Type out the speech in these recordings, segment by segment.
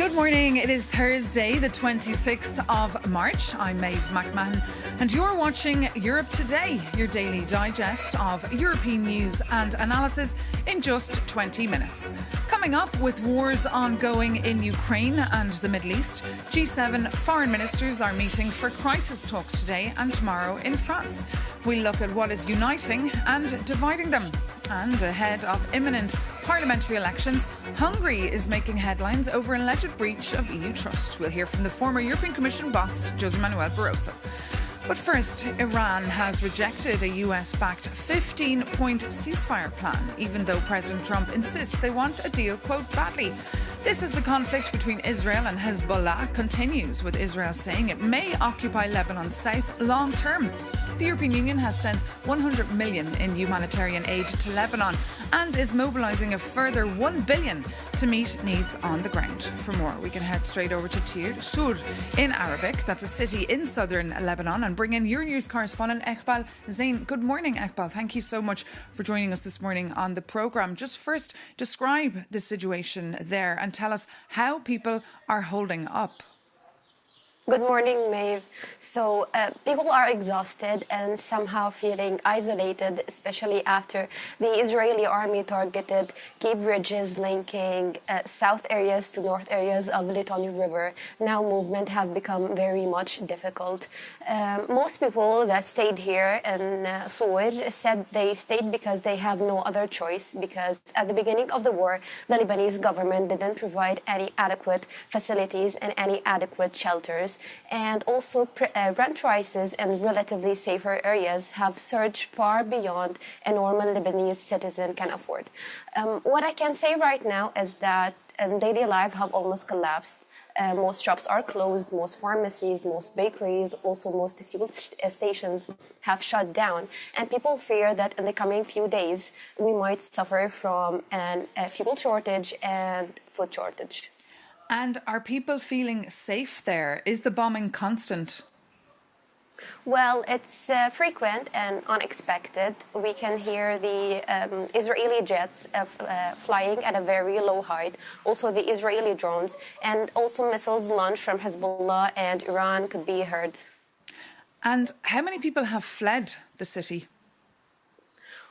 Good morning. It is Thursday, the 26th of March. I'm Maeve McMahon, and you're watching Europe Today, your daily digest of European news and analysis in just 20 minutes. Coming up, with wars ongoing in Ukraine and the Middle East, G7 foreign ministers are meeting for crisis talks today and tomorrow in France. We'll look at what is uniting and dividing them. And ahead of imminent parliamentary elections, Hungary is making headlines over an alleged breach of EU trust. We'll hear from the former European Commission boss, José Manuel Barroso. But first, Iran has rejected a US-backed 15-point ceasefire plan, even though President Trump insists they want a deal, quote, badly. This as the conflict between Israel and Hezbollah continues, with Israel saying it may occupy Lebanon's south long term. The European Union has sent 100 million in humanitarian aid to Lebanon and is mobilising a further 1 billion to meet needs on the ground. For more, we can head straight over to Tir Sur in Arabic. That's a city in southern Lebanon, and bring in Euronews correspondent Iqbal Zain. Good morning, Iqbal. Thank you so much for joining us this morning on the programme. Just first, describe the situation there and tell us how people are holding up. Good morning, Maeve. So people are exhausted and somehow feeling isolated, especially after the Israeli army targeted key bridges linking south areas to north areas of the Litani River. Now movement have become very much difficult. Most people that stayed here in Sur said they stayed because they have no other choice, because at the beginning of the war, the Lebanese government didn't provide any adequate facilities and any adequate shelters. And also rent prices in relatively safer areas have surged far beyond a normal Lebanese citizen can afford. What I can say right now is that daily life have almost collapsed. Most shops are closed, most pharmacies, most bakeries, also most fuel stations have shut down. And people fear that in the coming few days, we might suffer from a fuel shortage and food shortage. And are people feeling safe there? Is the bombing constant? Well, it's frequent and unexpected. We can hear the Israeli jets flying at a very low height, also the Israeli drones, and also missiles launched from Hezbollah and Iran could be heard. And how many people have fled the city?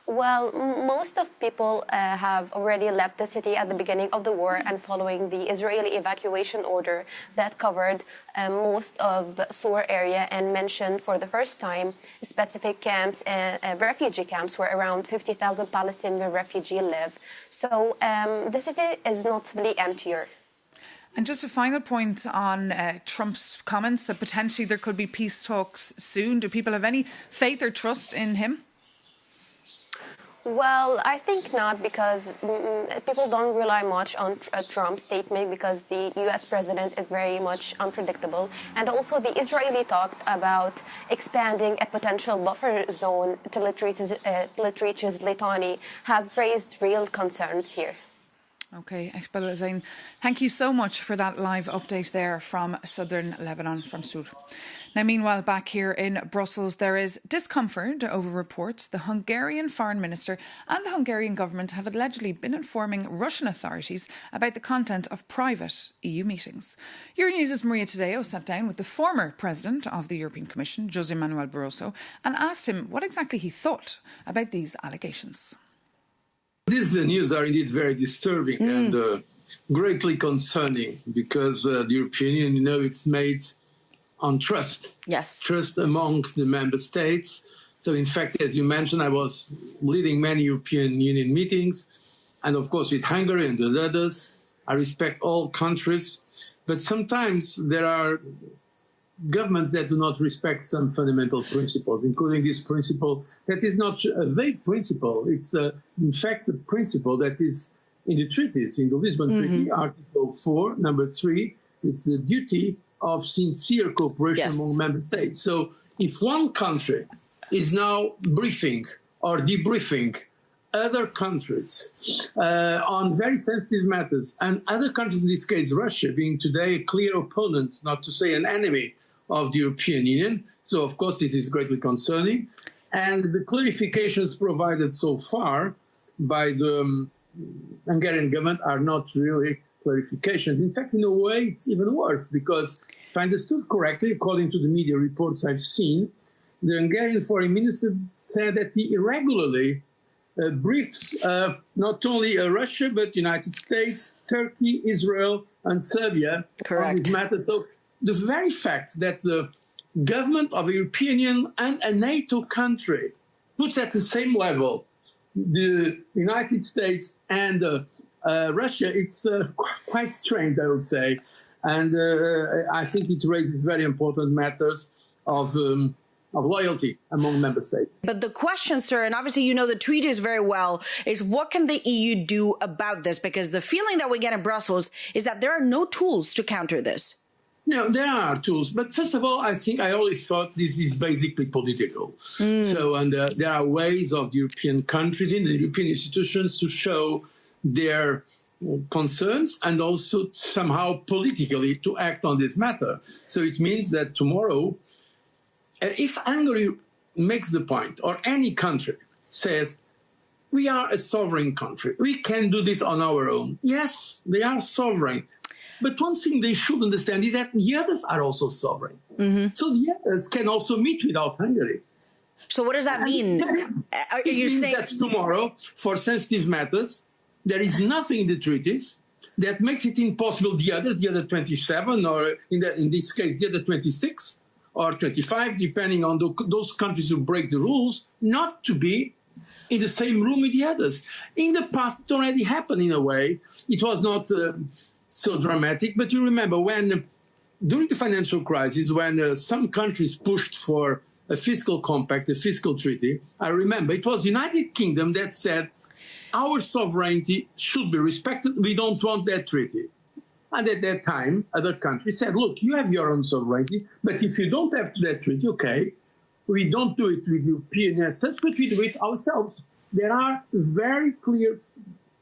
Well, most of people have already left the city at the beginning of the war and following the Israeli evacuation order that covered most of the Sur area and mentioned for the first time specific camps and refugee camps where around 50,000 Palestinian refugees live. So the city is noticeably emptier. And just a final point on Trump's comments that potentially there could be peace talks soon. Do people have any faith or trust in him? Well, I think not, because people don't rely much on Trump's statement, because the U.S. president is very much unpredictable. And also the Israeli talked about expanding a potential buffer zone till it reaches Litani have raised real concerns here. OK, Iqbal Zain, thank you so much for that live update there from southern Lebanon, from Sur. Now, meanwhile, back here in Brussels, there is discomfort over reports the Hungarian foreign minister and the Hungarian government have allegedly been informing Russian authorities about the content of private EU meetings. Euronews' Maria Tadeo sat down with the former president of the European Commission, José Manuel Barroso, and asked him what exactly he thought about these allegations. These news are indeed very disturbing and greatly concerning, because the European Union, it's made on trust. Yes. Trust among the member states. So, in fact, as you mentioned, I was leading many European Union meetings, and of course with Hungary and with others. I respect all countries, but sometimes there are governments that do not respect some fundamental principles, including this principle that is not a vague principle. It's, in fact, a principle that is in the treaties, in the Lisbon Treaty, Article 4, number 3. It's the duty of sincere cooperation among member states. So if one country is now briefing or debriefing other countries on very sensitive matters, and other countries, in this case Russia, being today a clear opponent, not to say an enemy, of the European Union. So, of course, it is greatly concerning. And the clarifications provided so far by the Hungarian government are not really clarifications. In fact, in a way, it's even worse because, if I understood correctly, according to the media reports I've seen, the Hungarian foreign minister said that he irregularly briefs not only Russia, but United States, Turkey, Israel, and Serbia on this matter. So the very fact that the government of a European Union and a NATO country puts at the same level the United States and Russia, it's quite strange, I would say. And I think it raises very important matters of loyalty among member states. But the question, sir, and obviously you know the treaties very well, is what can the EU do about this? Because the feeling that we get in Brussels is that there are no tools to counter this. No, there are tools. But first of all, I think I always thought this is basically political. So, and there are ways of the European countries in the European institutions to show their concerns and also somehow politically to act on this matter. So it means that tomorrow, if Hungary makes the point, or any country says, we are a sovereign country, we can do this on our own. Yes, they are sovereign. But one thing they should understand is that the others are also sovereign. So the others can also meet without Hungary. So what does that mean? It means that tomorrow, for sensitive matters, there is nothing in the treaties that makes it impossible the other 27, or in this case, the other 26 or 25, depending on those countries who break the rules, not to be in the same room with the others. In the past, it already happened in a way. It was not so dramatic, but you remember when, during the financial crisis, when some countries pushed for a fiscal compact, a fiscal treaty, I remember it was the United Kingdom that said, our sovereignty should be respected, we don't want that treaty. And at that time, other countries said, look, you have your own sovereignty, but if you don't have that treaty, okay, we don't do it with European as such, but we do it ourselves. There are very clear,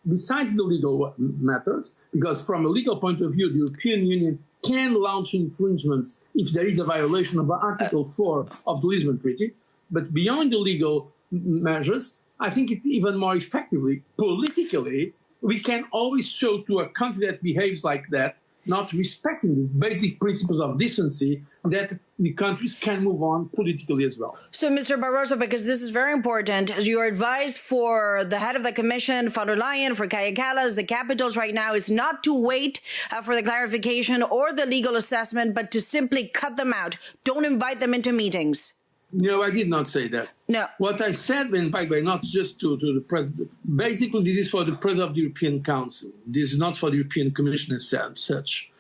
besides the legal matters, because from a legal point of view, the European Union can launch infringements if there is a violation of Article 4 of the Lisbon Treaty. But beyond the legal measures, I think it's even more effectively, politically, we can always show to a country that behaves like that, not respecting the basic principles of decency, that the countries can move on politically as well. So, Mr. Barroso, because this is very important, as your advice for the head of the Commission, von der Leyen, for Kaja Kallas, the capitals right now, is not to wait for the clarification or the legal assessment, but to simply cut them out. Don't invite them into meetings. No, I did not say that. No. What I said, and by the way, not just to the president, basically this is for the president of the European Council. This is not for the European Commission as such,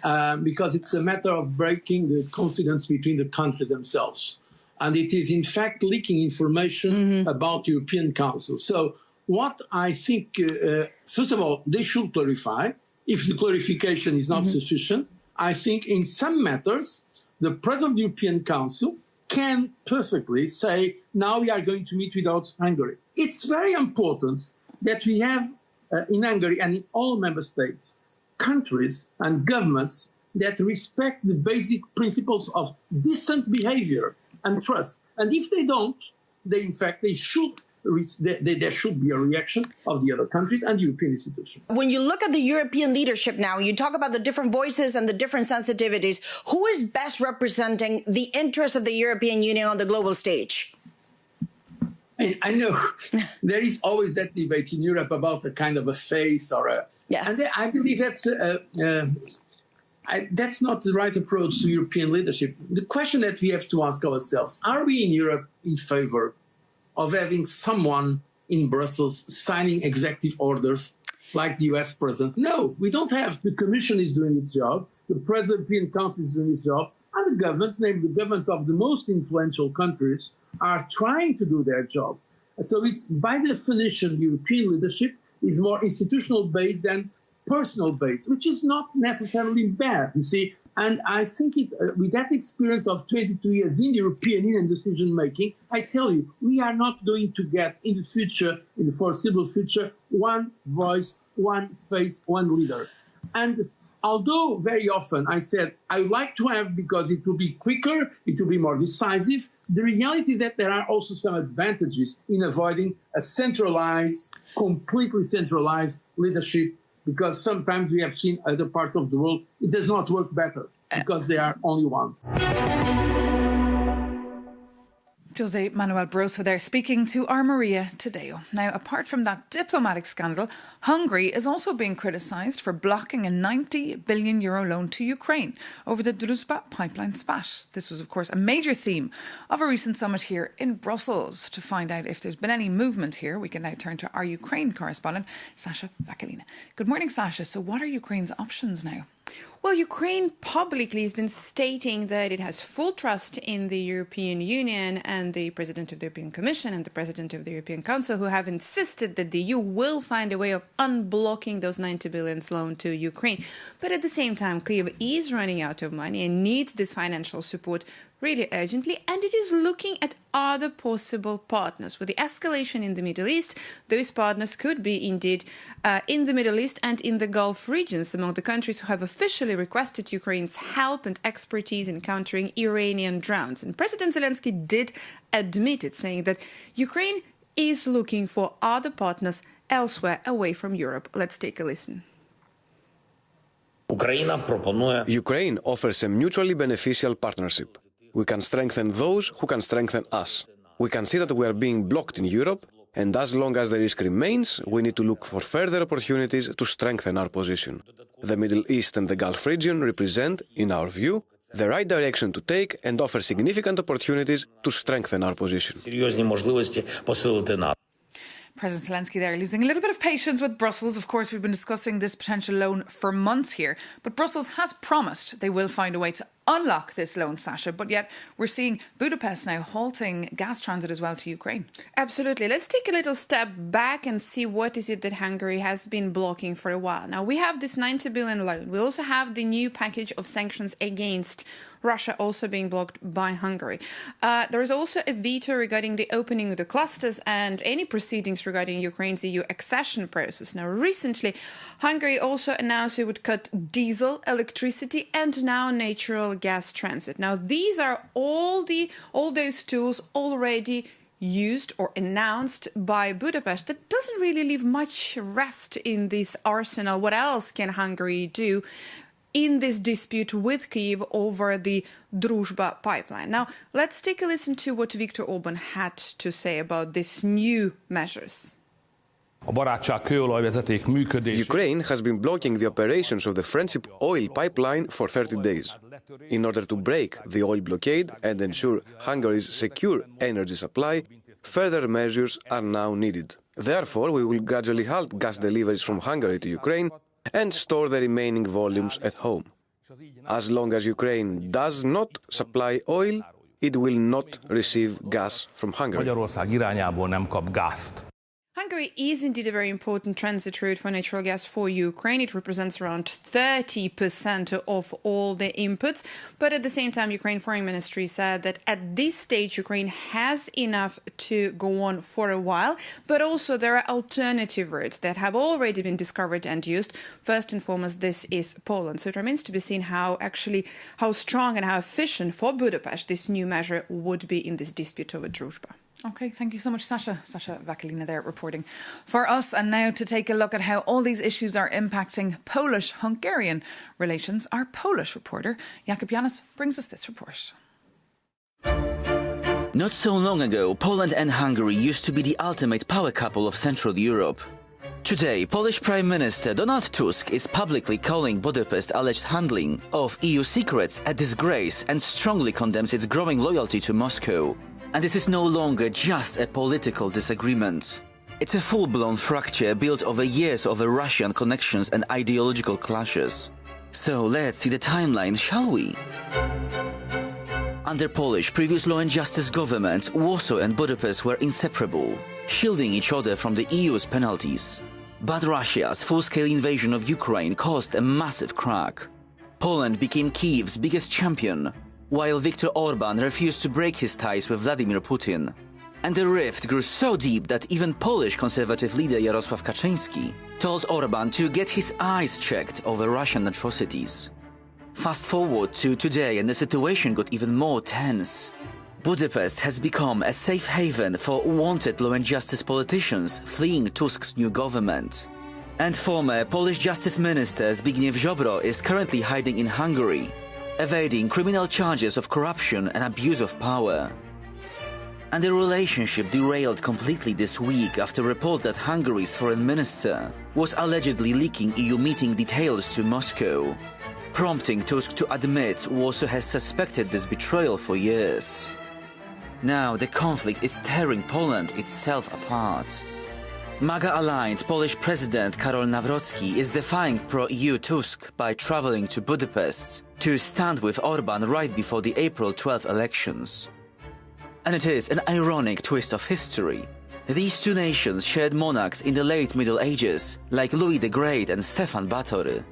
because it's a matter of breaking the confidence between the countries themselves. And it is, in fact, leaking information about the European Council. So what I think, first of all, they should clarify. If the clarification is not sufficient, I think in some matters, the president of the European Council can perfectly say, now we are going to meet without Hungary. It's very important that we have in Hungary and in all member states, countries and governments that respect the basic principles of decent behavior and trust. And if they don't, they should. There should be a reaction of the other countries and European institutions. When you look at the European leadership now, you talk about the different voices and the different sensitivities. Who is best representing the interests of the European Union on the global stage? I know there is always that debate in Europe about a kind of a face or a... Yes. And I believe that's not the right approach to European leadership. The question that we have to ask ourselves, are we in Europe in favor of having someone in Brussels signing executive orders like the US president? No, we don't have. The Commission is doing its job, the President of the European Council is doing its job, and the governments, namely the governments of the most influential countries, are trying to do their job. So it's, by definition, European leadership is more institutional based than personal based, which is not necessarily bad, you see. And I think it's, with that experience of 22 years in the European Union decision-making, I tell you, we are not going to get in the future, in the foreseeable future, one voice, one face, one leader. And although very often I said, I would like to have, because it will be quicker, it will be more decisive, the reality is that there are also some advantages in avoiding a centralized, completely centralized leadership because sometimes we have seen other parts of the world, it does not work better because they are only one. José Manuel Barroso there speaking to our Maria Tadeo. Now, apart from that diplomatic scandal, Hungary is also being criticised for blocking a €90 billion loan to Ukraine over the Druzhba pipeline spat. This was, of course, a major theme of a recent summit here in Brussels. To find out if there's been any movement here, we can now turn to our Ukraine correspondent, Sasha Vakalina. Good morning, Sasha. So what are Ukraine's options now? Well, Ukraine publicly has been stating that it has full trust in the European Union and the President of the European Commission and the President of the European Council, who have insisted that the EU will find a way of unblocking those 90 billion loan to Ukraine. But at the same time, Kyiv is running out of money and needs this financial support really urgently, and it is looking at other possible partners. With the escalation in the Middle East, those partners could be indeed in the Middle East and in the Gulf regions, among the countries who have officially requested Ukraine's help and expertise in countering Iranian drones. And President Zelensky did admit it, saying that Ukraine is looking for other partners elsewhere away from Europe. Let's take a listen. Ukraine offers a mutually beneficial partnership. We can strengthen those who can strengthen us. We can see that we are being blocked in Europe, and as long as the risk remains, we need to look for further opportunities to strengthen our position. The Middle East and the Gulf region represent, in our view, the right direction to take and offer significant opportunities to strengthen our position. President Zelensky there losing a little bit of patience with Brussels. Of course, we've been discussing this potential loan for months here, but Brussels has promised they will find a way to unlock this loan, Sasha, but yet we're seeing Budapest now halting gas transit as well to Ukraine. Absolutely. Let's take a little step back and see what is it that Hungary has been blocking for a while. Now, we have this 90 billion loan. We also have the new package of sanctions against Russia also being blocked by Hungary. There is also a veto regarding the opening of the clusters and any proceedings regarding Ukraine's EU accession process. Now, recently, Hungary also announced it would cut diesel, electricity, and now natural gas transit. Now, these are all those tools already used or announced by Budapest. That doesn't really leave much rest in this arsenal. What else can Hungary do in this dispute with Kyiv over the Druzhba pipeline? Now, let's take a listen to what Viktor Orban had to say about these new measures. Ukraine has been blocking the operations of the Friendship oil pipeline for 30 days. In order to break the oil blockade and ensure Hungary's secure energy supply, further measures are now needed. Therefore, we will gradually halt gas deliveries from Hungary to Ukraine and store the remaining volumes at home. As long as Ukraine does not supply oil, it will not receive gas from Hungary. Hungary is indeed a very important transit route for natural gas for Ukraine. It represents around 30% of all the inputs. But at the same time, Ukraine Foreign Ministry said that at this stage, Ukraine has enough to go on for a while. But also there are alternative routes that have already been discovered and used. First and foremost, this is Poland. So it remains to be seen how strong and how efficient for Budapest this new measure would be in this dispute over Druzhba. OK, thank you so much, Sasha. Sasha Vakalina there reporting for us. And now to take a look at how all these issues are impacting Polish-Hungarian relations, our Polish reporter, Jakub Janis, brings us this report. Not so long ago, Poland and Hungary used to be the ultimate power couple of Central Europe. Today, Polish Prime Minister Donald Tusk is publicly calling Budapest's alleged handling of EU secrets a disgrace and strongly condemns its growing loyalty to Moscow. And this is no longer just a political disagreement. It's a full-blown fracture built over years of Russian connections and ideological clashes. So let's see the timeline, shall we? Under Polish previous Law and Justice government, Warsaw and Budapest were inseparable, shielding each other from the EU's penalties. But Russia's full-scale invasion of Ukraine caused a massive crack. Poland became Kyiv's biggest champion, while Viktor Orban refused to break his ties with Vladimir Putin. And the rift grew so deep that even Polish conservative leader Jarosław Kaczyński told Orban to get his eyes checked over Russian atrocities. Fast forward to today and the situation got even more tense. Budapest has become a safe haven for wanted law and justice politicians fleeing Tusk's new government. And former Polish Justice Minister Zbigniew Ziobro is currently hiding in Hungary, evading criminal charges of corruption and abuse of power. And the relationship derailed completely this week after reports that Hungary's foreign minister was allegedly leaking EU meeting details to Moscow, prompting Tusk to admit Warsaw has suspected this betrayal for years. Now the conflict is tearing Poland itself apart. MAGA-aligned Polish President Karol Nawrocki is defying pro-EU Tusk by traveling to Budapest to stand with Orban right before the April 12 elections. And it is an ironic twist of history. These two nations shared monarchs in the late Middle Ages, like Louis the Great and Stefan Batory.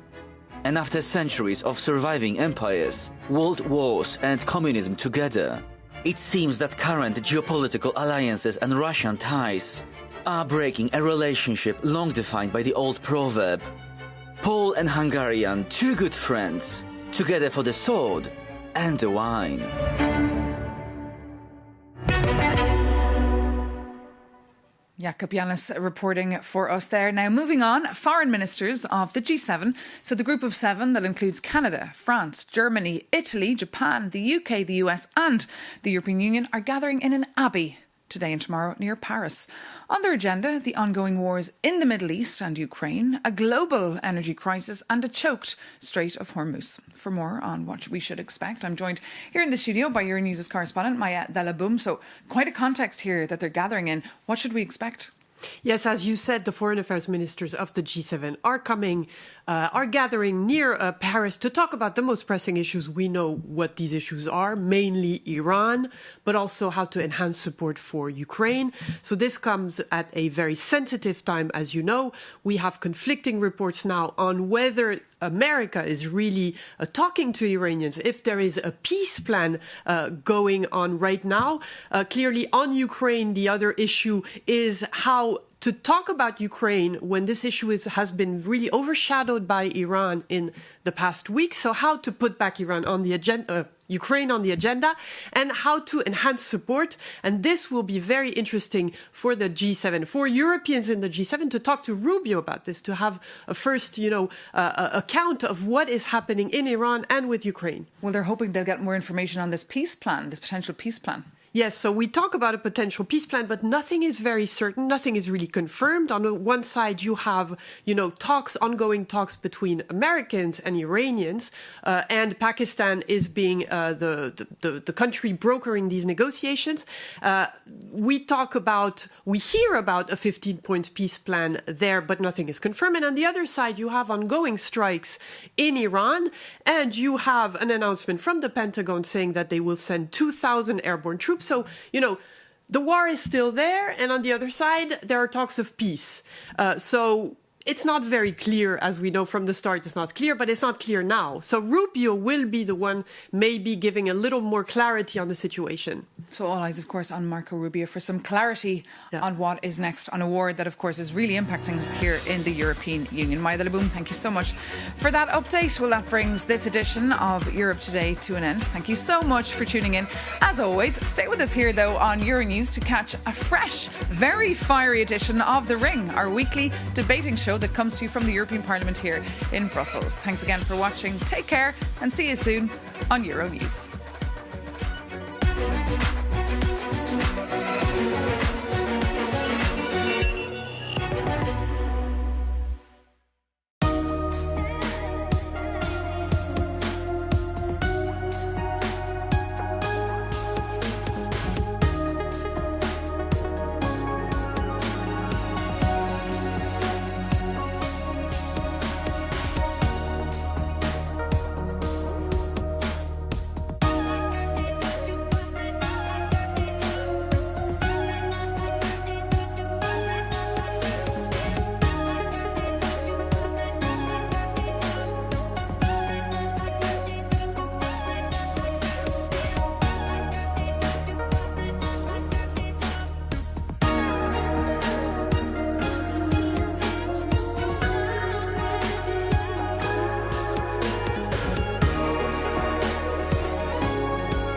And after centuries of surviving empires, world wars and communism together, it seems that current geopolitical alliances and Russian ties are breaking a relationship long defined by the old proverb, Pole and Hungarian, two good friends, together for the sword and the wine. Jakub Janis reporting for us there. Now, moving on, foreign ministers of the G7, so the group of seven that includes Canada, France, Germany, Italy, Japan, the UK, the US and the European Union, are gathering in an abbey today and tomorrow near Paris. On their agenda, the ongoing wars in the Middle East and Ukraine, a global energy crisis and a choked Strait of Hormuz. For more on what we should expect, I'm joined here in the studio by Euronews' correspondent, Maya Delabum. So quite a context here that they're gathering in. What should we expect? Yes, as you said, the foreign affairs ministers of the G7 are gathering near Paris to talk about the most pressing issues. We know what these issues are, mainly Iran, but also how to enhance support for Ukraine. So this comes at a very sensitive time, as you know. We have conflicting reports now on whether America is really talking to Iranians, if there is a peace plan going on right now. Clearly, on Ukraine, the other issue is how to talk about Ukraine when this issue has been really overshadowed by Iran in the past week. So how to put back Iran on the agenda, Ukraine on the agenda, and how to enhance support. And this will be very interesting for the G7, for Europeans in the G7 to talk to Rubio about this, to have a first, account of what is happening in Iran and with Ukraine. Well, they're hoping they'll get more information on this peace plan, this potential peace plan. Yes, so we talk about a potential peace plan, but nothing is very certain. Nothing is really confirmed. On the one side, you have, ongoing talks between Americans and Iranians, and Pakistan is being the country brokering these negotiations. We hear about a 15-point peace plan there, but nothing is confirmed. And on the other side, you have ongoing strikes in Iran, and you have an announcement from the Pentagon saying that they will send 2,000 airborne troops. So, the war is still there, and on the other side, there are talks of peace. So it's not very clear, as we know from the start, it's not clear, but it's not clear now. So Rubio will be the one maybe giving a little more clarity on the situation. So all eyes, of course, on Marco Rubio for some clarity on what is next on a war that, of course, is really impacting us here in the European Union. Maya Delabum, thank you so much for that update. Well, that brings this edition of Europe Today to an end. Thank you so much for tuning in. As always, stay with us here, though, on Euronews to catch a fresh, very fiery edition of The Ring, our weekly debating show that comes to you from the European Parliament here in Brussels. Thanks again for watching. Take care and see you soon on Euronews.